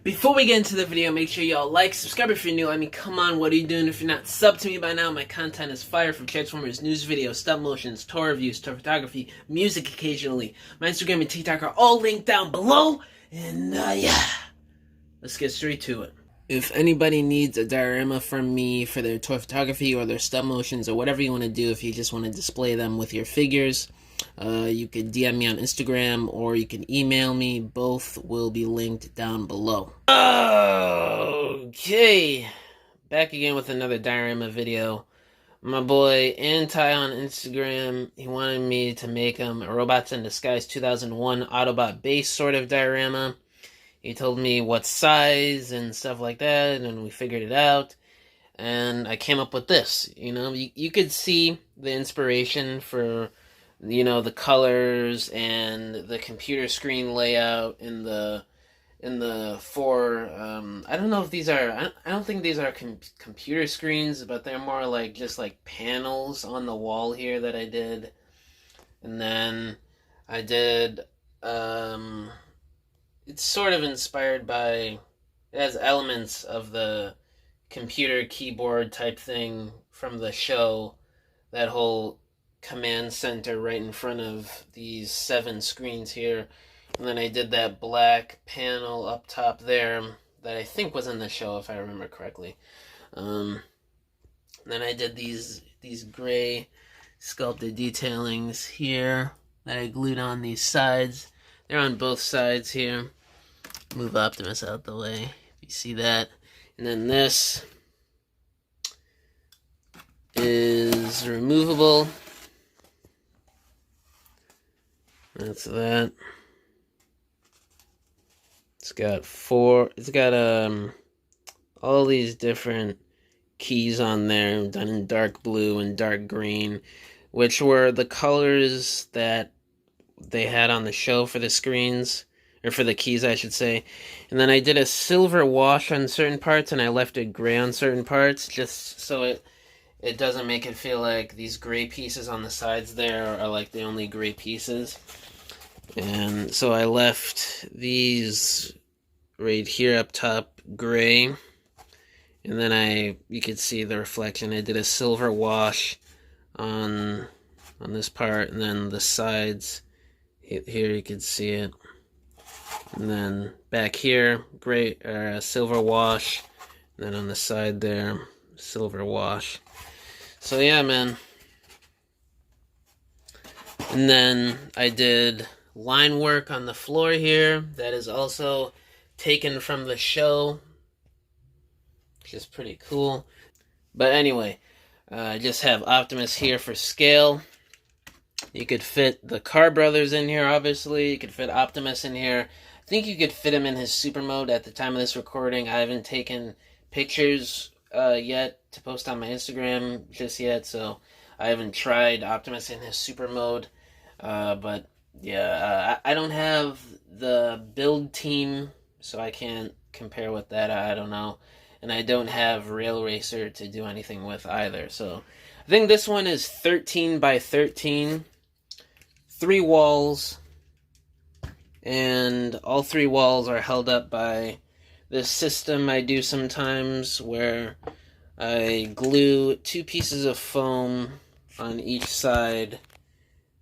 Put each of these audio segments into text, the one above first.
Before we get into the video, make sure y'all like, subscribe if you're new. I mean, come on, what are you doing if you're not subbed to me by now? My content is fire, from Transformers, news videos, stop motions, tour reviews, tour photography, music occasionally. My Instagram and TikTok are all linked down below. And, yeah. Let's get straight to it. If anybody needs a diorama from me for their toy photography or their stop motions or whatever you want to do, if you just want to display them with your figures, you can DM me on Instagram or you can email me. Both will be linked down below. Okay, back again with another diorama video. My boy Anti on Instagram, he wanted me to make him a Robots in Disguise 2001 Autobot base sort of diorama. He told me what size and stuff like that, and we figured it out. And I came up with this. You know, you could see the inspiration for, you know, the colors and the computer screen layout in the four. I don't know if these are. I don't think these are computer screens, but they're more like just like panels on the wall here that I did. And then I did. It's sort of inspired by, it has elements of the computer keyboard type thing from the show, that whole command center right in front of these 7 screens here. And then I did that black panel up top there that I think was in the show, if I remember correctly. Then I did these gray sculpted detailings here that I glued on these sides. They're on both sides here. Move Optimus out the way, if you see that. And then this is removable. That's that. It's got all these different keys on there, done in dark blue and dark green, which were the colors that they had on the show for the screens, or for the keys, I should say. And then I did a silver wash on certain parts, and I left it gray on certain parts, just so it doesn't make it feel like these gray pieces on the sides there are like the only gray pieces. And so I left these right here up top gray, and then you could see the reflection. I did a silver wash on this part, and then the sides here you can see it, and then back here gray silver wash, and then on the side there silver wash. So yeah, man. And then I did line work on the floor here that is also taken from the show, which is pretty cool. But anyway, I just have Optimus here for scale. You could fit the Car Brothers in here, obviously. You could fit Optimus in here. I think you could fit him in his super mode at the time of this recording. I haven't taken pictures yet to post on my Instagram just yet, so I haven't tried Optimus in his super mode. But yeah, I don't have the build team, so I can't compare with that. I don't know. And I don't have Rail Racer to do anything with either. So I think this one is 13 by 13. 3 walls. And all 3 walls are held up by this system I do sometimes, where I glue 2 pieces of foam on each side.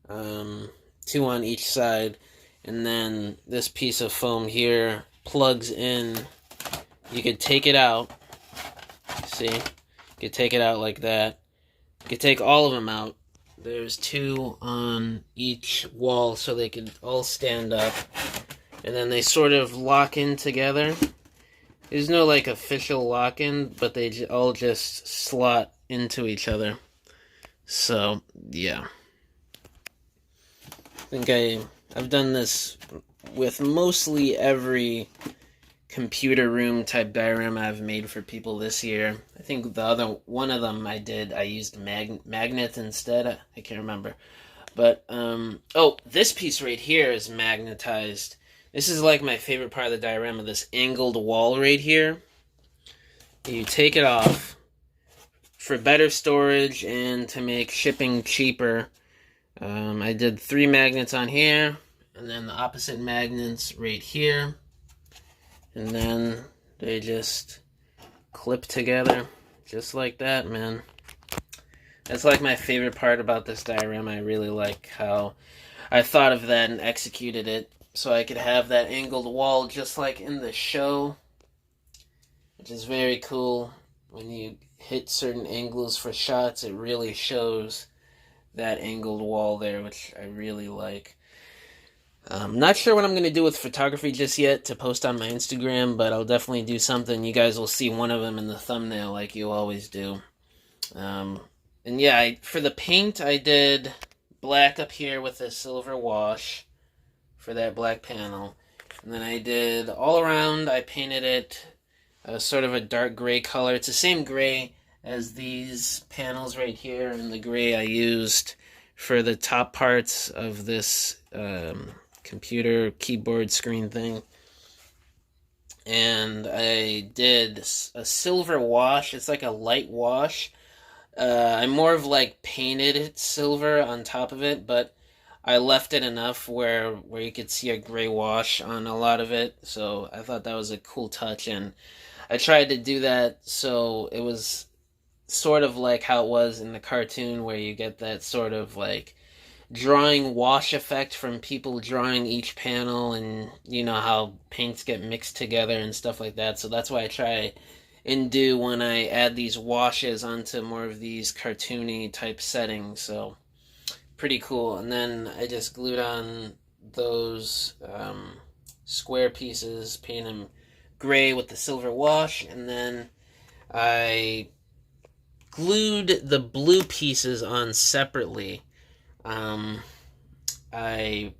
2 on each side. And then this piece of foam here plugs in. You could take it out. See? You could take it out like that. You could take all of them out. There's 2 on each wall, so they could all stand up. And then they sort of lock in together. There's no, like, official lock-in, but they all just slot into each other. So, yeah. I think I've done this with mostly every computer room type diorama I've made for people this year. I think one of them I used magnets instead. I can't remember. But, oh, this piece right here is magnetized. This is like my favorite part of the diorama, this angled wall right here. You take it off for better storage and to make shipping cheaper. I did 3 magnets on here, and then the opposite magnets right here. And then they just clip together just like that, man. That's like my favorite part about this diorama. I really like how I thought of that and executed it so I could have that angled wall just like in the show, which is very cool. When you hit certain angles for shots, it really shows that angled wall there, which I really like. Not sure what I'm going to do with photography just yet to post on my Instagram, but I'll definitely do something. You guys will see one of them in the thumbnail like you always do. And yeah, for the paint, I did black up here with a silver wash for that black panel. And then I did all around, I painted it sort of a dark gray color. It's the same gray as these panels right here, and the gray I used for the top parts of this computer keyboard screen thing. And I did a silver wash. It's like a light wash. I more of like painted it silver on top of it, but I left it enough where you could see a gray wash on a lot of it. So I thought that was a cool touch, and I tried to do that so it was sort of like how it was in the cartoon, where you get that sort of like drawing wash effect from people drawing each panel, and you know how paints get mixed together and stuff like that. So that's why I try and do when I add these washes onto more of these cartoony type settings. So pretty cool. And then I just glued on those square pieces, paint them gray with the silver wash, and then I glued the blue pieces on separately. I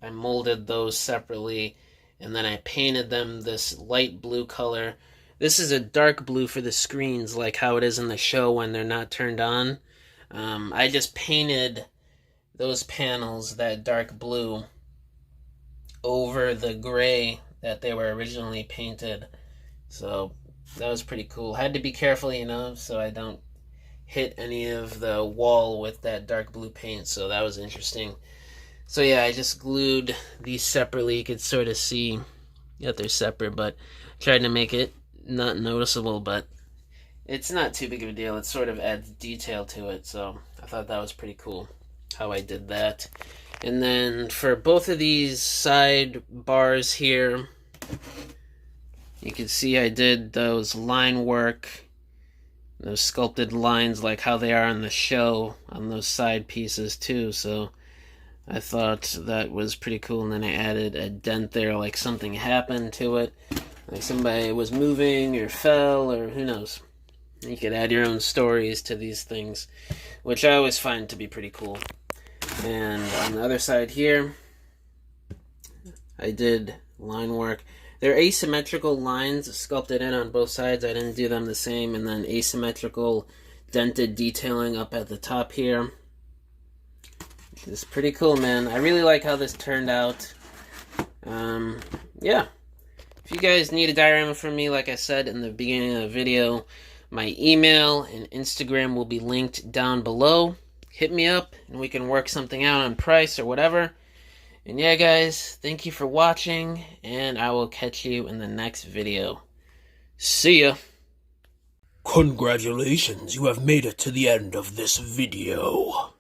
molded those separately, and then I painted them this light blue color. This is a dark blue for the screens, like how it is in the show when they're not turned on. I just painted those panels that dark blue over the gray that they were originally painted. So that was pretty cool. Had to be careful, you know, so I don't hit any of the wall with that dark blue paint. So that was interesting. So yeah, I just glued these separately. You could sort of see that they're separate, but tried to make it not noticeable, but it's not too big of a deal. It sort of adds detail to it, so I thought that was pretty cool how I did that. And then for both of these side bars here, you can see I did those line work, those sculpted lines like how they are on the show on those side pieces too. So I thought that was pretty cool. And then I added a dent there, like something happened to it, like somebody was moving or fell, or who knows. You could add your own stories to these things, which I always find to be pretty cool. And on the other side here, I did line work. They're asymmetrical lines sculpted in on both sides. I didn't do them the same. And then asymmetrical dented detailing up at the top here. It's pretty cool, man. I really like how this turned out. Yeah. If you guys need a diorama from me, like I said in the beginning of the video, my email and Instagram will be linked down below. Hit me up and we can work something out on price or whatever. And yeah, guys, thank you for watching, and I will catch you in the next video. See ya! Congratulations, you have made it to the end of this video.